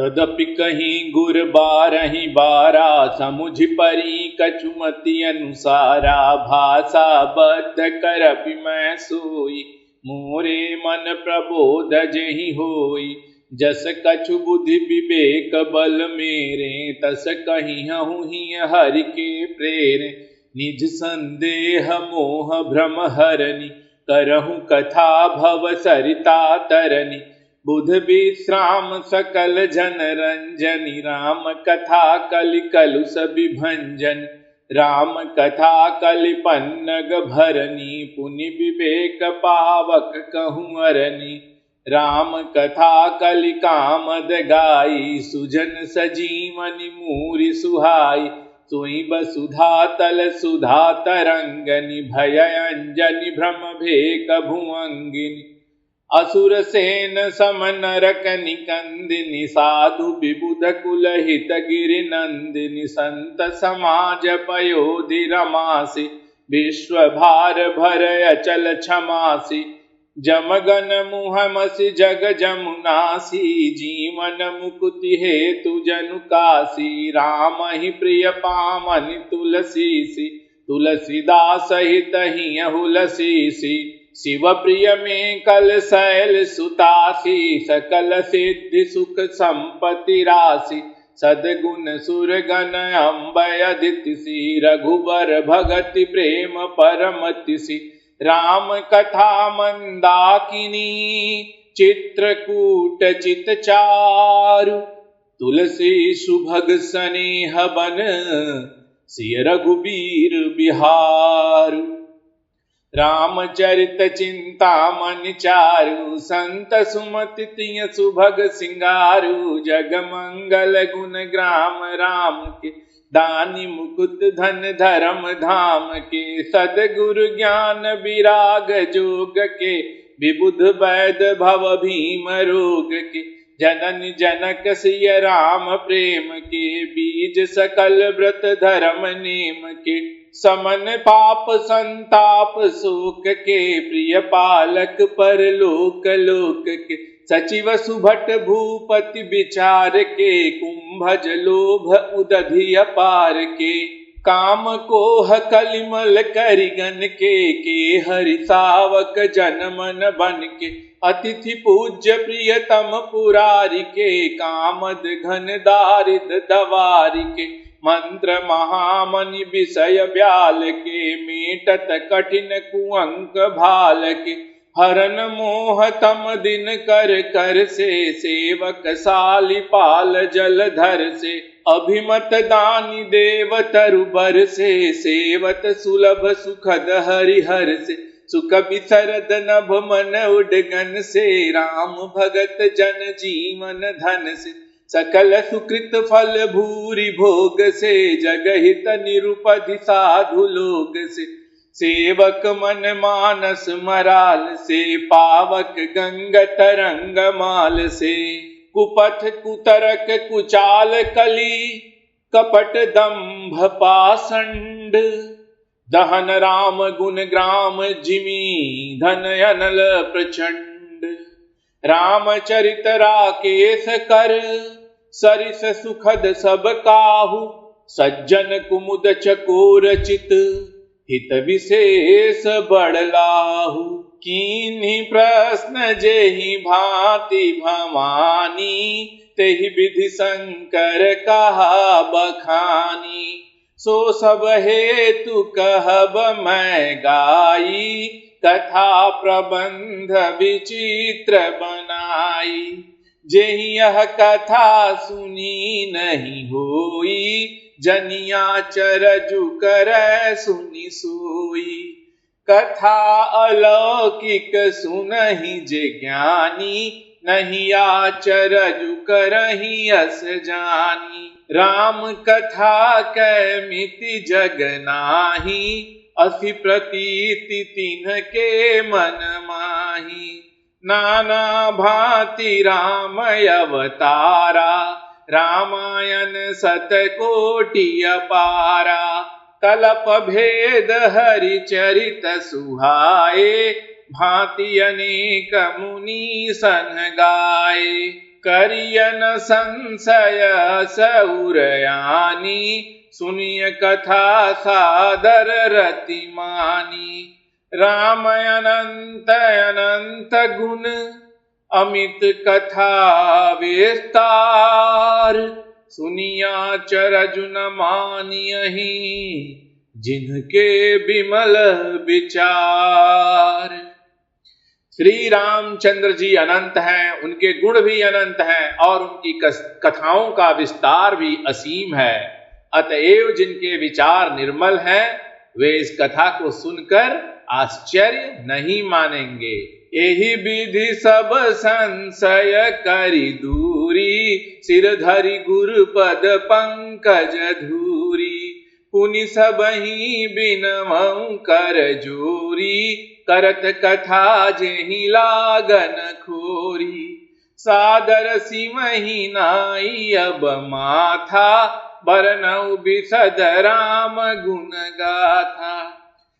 तदपि कहीं गुर बारही बारा, समुझ परी कछुमति अनुसारा। भाषा बद्ध करपि मैं सोई, मोरे मन प्रबोध जहि होई। जस कछु बुद्धि विवेक बल मेरे, तस कहिहूँ ही हरि के प्रेरे। निज संदेह मोह भ्रम हरनि, करहु कथा भव सरिता तरनि। बुध विश्राम सकल जन रंजनि, राम कथा कलि कलुष विभंजन। राम कथा कलि पन्नग भरनी, पुनि विवेक पावक कहूँ अरनि। राम कथा कलि कामद गाई, सुजन सजीवनि मूरि सुहाई। सोई वसुधा तल सुधा तरंगनि, भय अंजनि भ्रम भेक भुअंगिनि। असुर सेन सम नरक निकंदिनि, साधु विबुध कुल हित गिरि नंदिनि। संत समाज पयोधि रमासि, विश्व भार भर अचल क्षमासि। जमगन मुहमसि जग जमुनासी, जीवन मुकुति हेतु जनु कासी। राम ही प्रिय पामनि तुलसीसी, तुलसीदास हित हियहु लसीसी। शिव प्रिय में कल शैल सुतासी, सकल सिद्धि सुख संपत्ति राशि। सद्गुण सुरगण अम्बय दितिसी, रघुबर भगति प्रेम परमतिसी। राम कथा मंदाकिनी, चित्रकूट चित चारु। तुलसी सुभग स्नेह बन, सिय रघुबीर बिहारु। रामचरित चिंतामणि चारु, संत सुमति तिय सुभग सिंगारु। जग मंगल गुण ग्राम राम के, दानी मुकुट धन धर्म धाम के। सद्गुरु ज्ञान विराग जोग के, विबुध वैद भव भीम रोग के। जनन जनक सिय राम प्रेम के, बीज सकल व्रत धर्म नेम के। समन पाप संताप शोक के, प्रिय पालक परलोक लोक के। सचिव सुभट भूपति विचार के, कुंभज लोभ उदधि अपार के। काम कोह कलिमल करिगन के, हरि सावक जन मन बन के। अतिथि पूज्य प्रियतम पुरारी के, कामद घन दारिद दवारी के। मंत्र महामनि विषय ब्याल के, मेटत कठिन कुअंक भाल के। हरन मोह तम दिन कर कर से, सेवक साली पाल जलधर से। अभिमत दानी देव तरुबर से, सेवत सुलभ सुखद हरिहर से। सुख बिसरद नभ मन उडगन से, राम भगत जन जीवन धन से। सकल सुकृत फल भूरि भोग से, जगहित निरुपधि साधु लोग से। सेवक मन मानस मराल से, पावक गंग तरंग माल से। कुपथ कुतरक कुचाल कली, कपट दंभ पाषंड। दहन राम गुण ग्राम जिमी, धन अनल प्रचंड। रामचरित राकेश कर, सरिस सुखद सब काहू। सज्जन कुमुद चकोर चित, हित विशेष बड़लाहु। कीन्ही प्रश्न जेहि भांति भवानी, तेहि विधि शंकर कहा बखानी। सो सब हेतु कहब मैं गाई, कथा प्रबंध विचित्र बनाई। जेहि यह कथा सुनी नहीं होई, जनिया चरजु करੈ सुनि सोई। कथा अलौकिक सुनहि जे ज्ञानी, नहीं आचरजु करहि अस जानी। राम कथा कै मिति जग नाही, असि प्रतीति तिन्हके मन माही। नाना भांति राम अवतारा, रामायण शतकोटि अपारा। कलप भेद हरि चरित सुहाए, भांति अनेक मुनि सन गाए। करियन संशय सौरयानी, सुनिय कथा सादर रति मानी। राम अनंत अनंत गुण, अमित कथा विस्तार। सुनिया चरजुन मानियहि, जिनके विमल विचार। श्री रामचंद्र जी अनंत हैं, उनके गुण भी अनंत हैं और उनकी कथाओं का विस्तार भी असीम है। अतएव जिनके विचार निर्मल हैं, वे इस कथा को सुनकर आश्चर्य नहीं मानेंगे। यही विधि सब संशय करि दूरी, सिर धरि गुरु पद पंकज धूरी। पुनि सबहि बिनवउ कर जोरी, करत कथा जेहि लागन खोरी। सादर सिमहि नाई अब माथा, बरनउ बिसद राम गुण गाथा।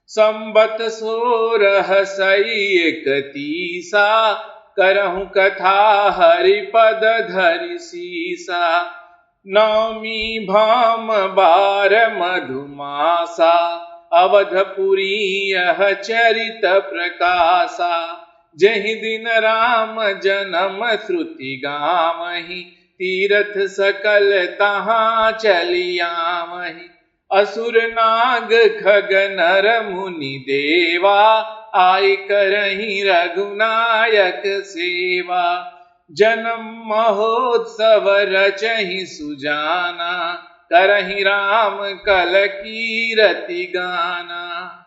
संबत 1631, करहु कथा हरिपद धरि सीसा। नवमी भाम 12 मधुमासा, अवधपुरी यह चरित प्रकाशा। जहि दिन राम जन्म श्रुति गावहि, तीरथ सकल तहाँ चलियावहि। असुर नाग खग नर मुनि देवा, आय करहि रघुनायक सेवा। जन्म महोत्सव रचहि सुजाना, करहि राम कल कीरति गाना।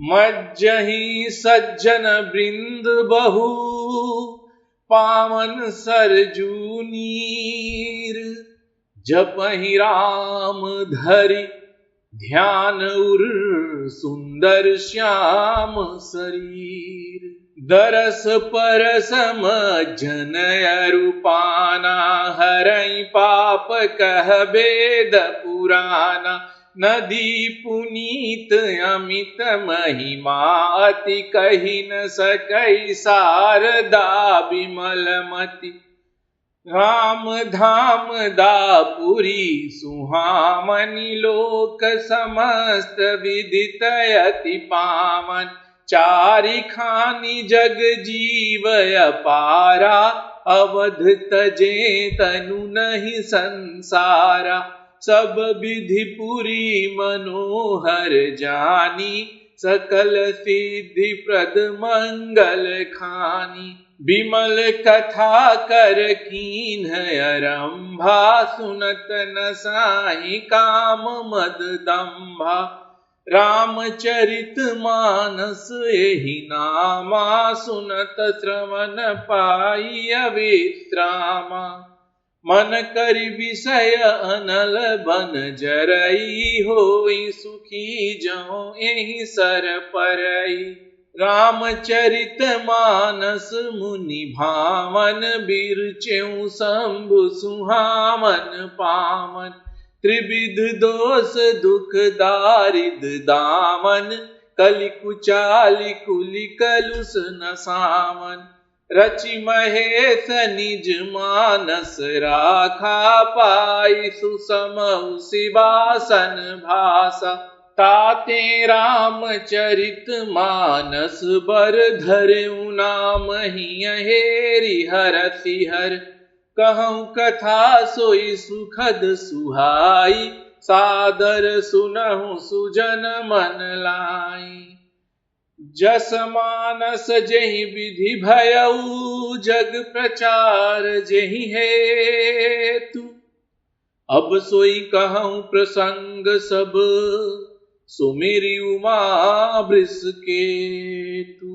मज्जहि सज्जन वृंद बहु, पावन सरजू नीर। जपहि राम धरि ध्यान उर, सुंदर श्याम शरीर। दरस परस मज्जन अरूपाना, हरइ पाप कह वेद पुराना। नदी पुनीत अमित महिमा, अति कहि न सकै शारदा विमलमति। राम धाम दापुरी सुहामनि, लोक समस्त विदित अति पावन। चारिखानि जग जीव अपारा, अवध तजे तनु नहीं संसारा। सब विधि पुरी मनोहर जानी, सकल सिद्धि प्रद मंगल खानी। विमल कथा कर कीन्ह आरंभा, सुनत न साई काम मद दंभा। रामचरित मानस एहि नामा, सुनत श्रवण पाई विश्रामा। मन करि विषय अनल बन जरई, होई सुखी जौ एहि सर परई। रामचरित मानस मुनि भावन, बिरचेउ शंभु सुहावन पावन। त्रिविध दोष दुख दारिद दामन, कलि कुचालि कुलि कलुष न सावन। रचि महेश निज मानस राखा, पाई सुसमउ सिवासन भाषा। ताते रामचरित मानस बर, धरेउ नाम हेरि हरषि हर। कहूँ कथा सोई सुखद सुहाई, सादर सुनहु सुजन मन लाई। जस मानस जेहि विधि भयउ, जग प्रचार जेहि हेतु। अब सोई कहूँ प्रसंग सब, सुमिरि उमा वृषकेतु।